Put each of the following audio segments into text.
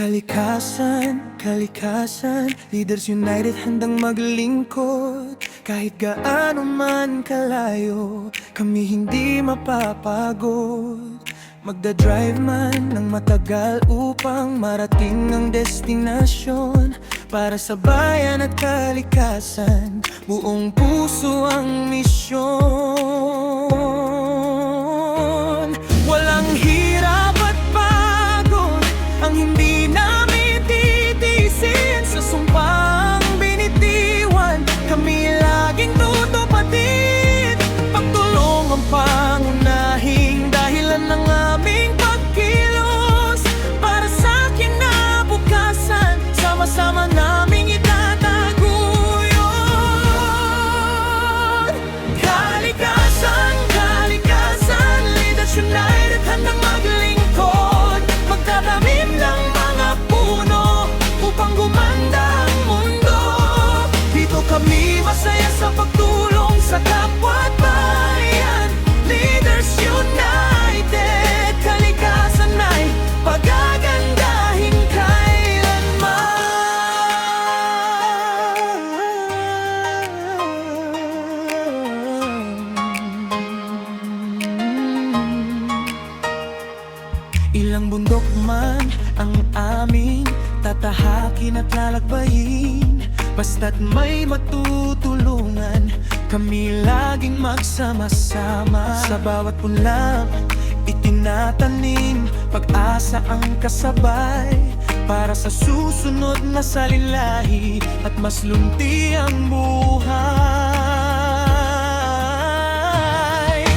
Kalikasan, kalikasan, Leaders United handang maglingkod. Kahit gaano man kalayo, kami hindi mapapagod. Magdadrive man ng matagal upang marating ang destinasyon. Para sa bayan at kalikasan, buong puso ang misyon. Walang hirap at pagod ang hindi namin titiisin. Sa sumpang binitiwan, kami laging tutupatin. Pagtulong ang pangunahing dahilan ng aming pagkilos. Para sa kinabukasan, sama-sama naming itataguyod. Kalikasan, kalikasan, Leaders United handang maglingkod. Magtatanim ng mga puno upang gumanda ang mundo. Dito kami masaya sa pagtulong sa kapwa at bayan. Leaders United, kalikasan ay pagagandahin Ilang bundok man ang aming tatahakin at lalakbayin. Basta't may matutulungan, kami laging magsama-sama. Sa bawat punlang itinatanim, pag-asa ang kasabay. Para sa susunod na salilahi at mas lunti ang buhay.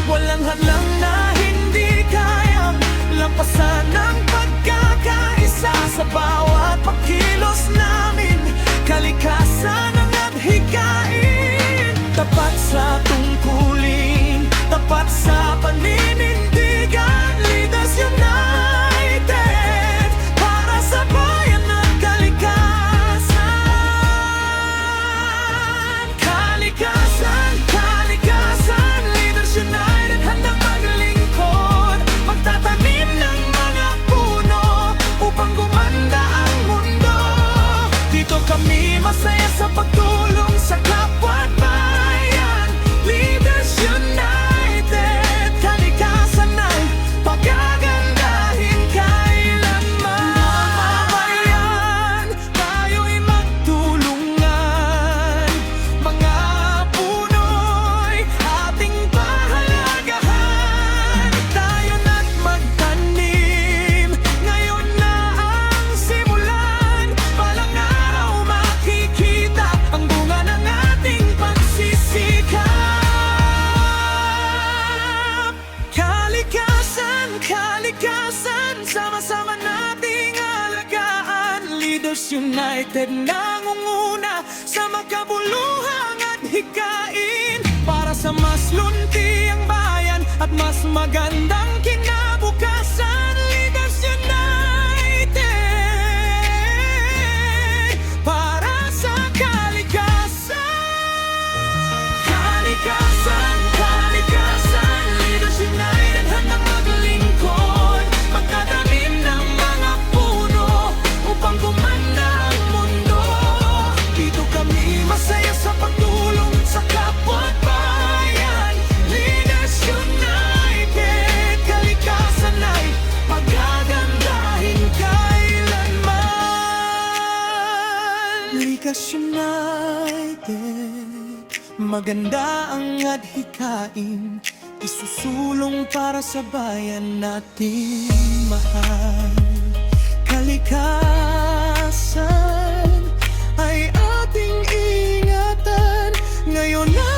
Walang hadlang na hindi kayang lampasan ang pagkakaisa. Sa bawat pagkilos namin, kalikasan ang naghikain. Tapat sa tungkulin, tapat sa paninindigan. Leaders United, para sa bayan at kalikasan. Kalikasan, kalikasan, Leaders United handang maglingkod. Magtatanim ng mga puno upang gumanda ang mundo. Dito kami masaya sa pagtulong sa kapwa at bayan. Leaders United, kalikasan ay pagagandahin kailanman. Mga bayan, tayo'y magtulungan. Mga puno'y ating pahalagahan. Tayo na't magtanim, ngayon na ang simulan. Balang araw makikita ang bunga ng ating pagsisikap. Kalikasan, kalikasan, sama-sama nating alagaan. Leaders United nangunguna sa makabuluhang at hikain. Para sa mas lunti ang bayan at mas magandang kinabukasan. Leaders United, para sa kalikasan. Kalikasan, kalikasan, Leaders United handang maglingkod. Magtatanim ng mga puno upang gumanda ang mundo. Dito kami masaya sa pagtulong sa kapwa at bayan. Leaders United, kalikasan ay pagagandahin kailanman. Leaders United, maganda ang adhikain. Isusulong para sa bayan nating mahal. Kalikasan ay ating ingatan. Ngayon na